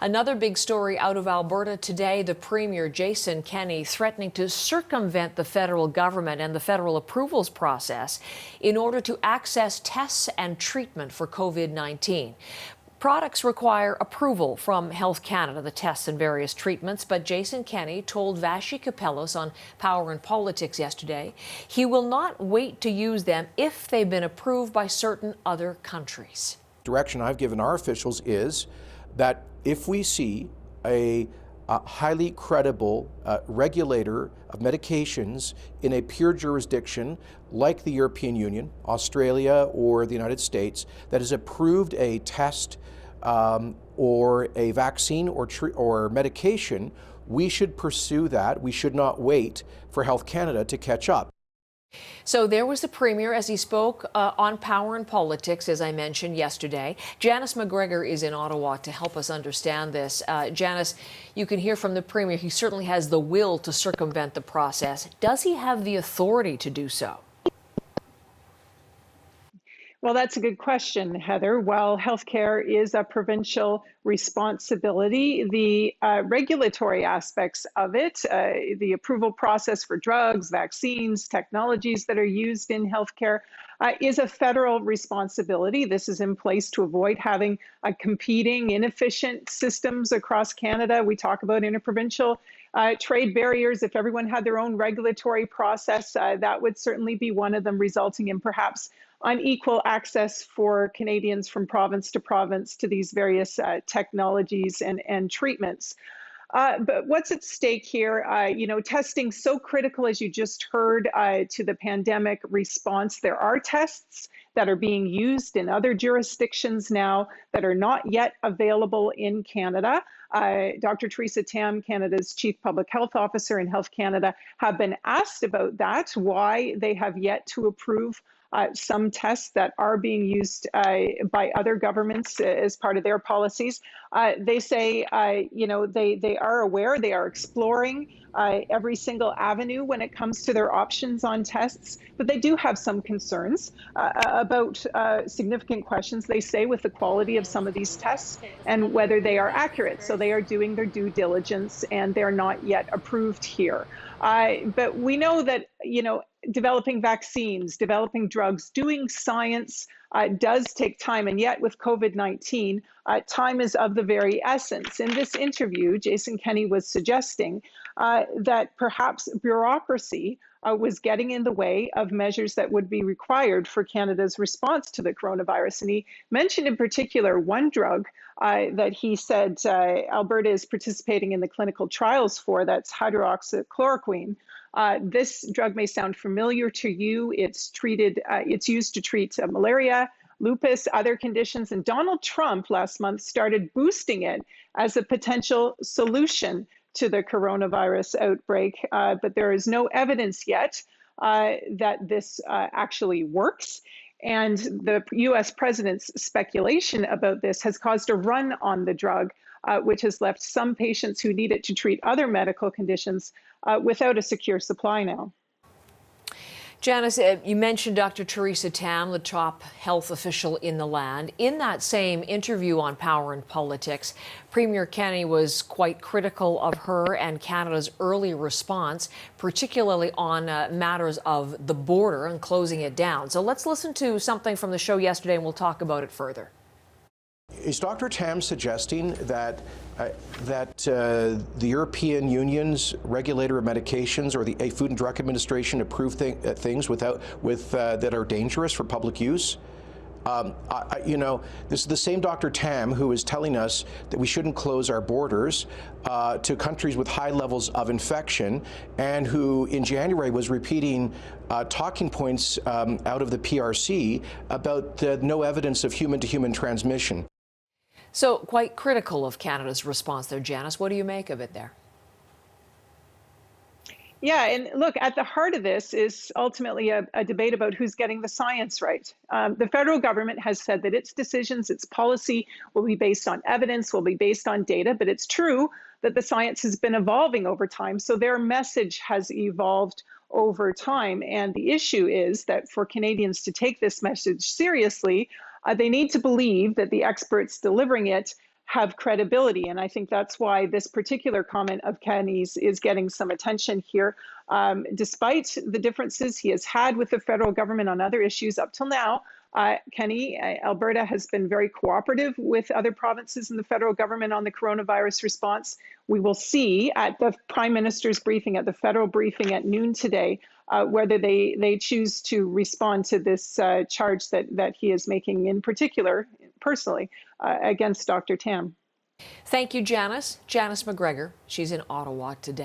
Another big story out of Alberta today, the Premier Jason Kenney threatening to circumvent the federal government and the federal approvals process in order to access tests and treatment for COVID-19. Products require approval from Health Canada, the tests and various treatments, but Jason Kenney told Vashi Kapelos on Power and Politics yesterday he will not wait to use them if they've been approved by certain other countries. Direction I've given our officials is that if we see a highly credible regulator of medications in a pure jurisdiction like the European Union, Australia, or the United States that has approved a test or a vaccine or medication, we should pursue that. We should not wait for Health Canada to catch up. So there was the Premier as he spoke on Power and Politics, as I mentioned yesterday. Janice McGregor is in Ottawa to help us understand this. Janice, you can hear from the Premier. He certainly has the will to circumvent the process. Does he have the authority to do so? Well, that's a good question, Heather. While healthcare is a provincial responsibility, the regulatory aspects of it, the approval process for drugs, vaccines, technologies that are used in healthcare, is a federal responsibility. This is in place to avoid having competing, inefficient systems across Canada. We talk about interprovincial trade barriers. If everyone had their own regulatory process, that would certainly be one of them, resulting in perhaps unequal access for Canadians from province to these various technologies and treatments. But what's at stake here? Testing so critical, as you just heard, to the pandemic response. There are tests that are being used in other jurisdictions now that are not yet available in Canada. Dr. Theresa Tam, Canada's Chief Public Health Officer in Health Canada, have been asked about that, why they have yet to approve some tests that are being used by other governments as part of their policies. They say, they are aware, they are exploring every single avenue when it comes to their options on tests, but they do have some concerns about significant questions, they say, with the quality of some of these tests and whether they are accurate. So they are doing their due diligence and they're not yet approved here. But we know that, developing vaccines, developing drugs, doing science does take time. And yet with COVID-19, time is of the very essence. In this interview, Jason Kenney was suggesting that perhaps bureaucracy was getting in the way of measures that would be required for Canada's response to the coronavirus. And he mentioned in particular one drug that he said Alberta is participating in the clinical trials for, that's hydroxychloroquine. This drug may sound familiar to you. It's used to treat malaria, lupus, other conditions. And Donald Trump last month started boosting it as a potential solution to the coronavirus outbreak. But there is no evidence yet that this actually works. And the US president's speculation about this has caused a run on the drug, which has left some patients who need it to treat other medical conditions without a secure supply now. Janice, you mentioned Dr. Theresa Tam, the top health official in the land. In that same interview on Power and Politics, Premier Kenney was quite critical of her and Canada's early response, particularly on matters of the border and closing it down. So let's listen to something from the show yesterday and we'll talk about it further. Is Dr. Tam suggesting that the European Union's regulator of medications or the Food and Drug Administration approve things that are dangerous for public use? This is the same Dr. Tam who is telling us that we shouldn't close our borders to countries with high levels of infection, and who in January was repeating talking points out of the PRC about no evidence of human-to-human transmission. So quite critical of Canada's response there, Janice. What do you make of it there? Yeah, and look, at the heart of this is ultimately a debate about who's getting the science right. The federal government has said that its decisions, its policy will be based on evidence, will be based on data, but it's true that the science has been evolving over time, so their message has evolved over time. And the issue is that for Canadians to take this message seriously, they need to believe that the experts delivering it have credibility. And I think that's why this particular comment of Kenney's is getting some attention here. Despite the differences he has had with the federal government on other issues up till now, Alberta has been very cooperative with other provinces and the federal government on the coronavirus response. We will see at the Prime Minister's briefing, at the federal briefing at noon today, whether they choose to respond to this charge that he is making, in particular, personally, against Dr. Tam. Thank you, Janice. Janice McGregor. She's in Ottawa today.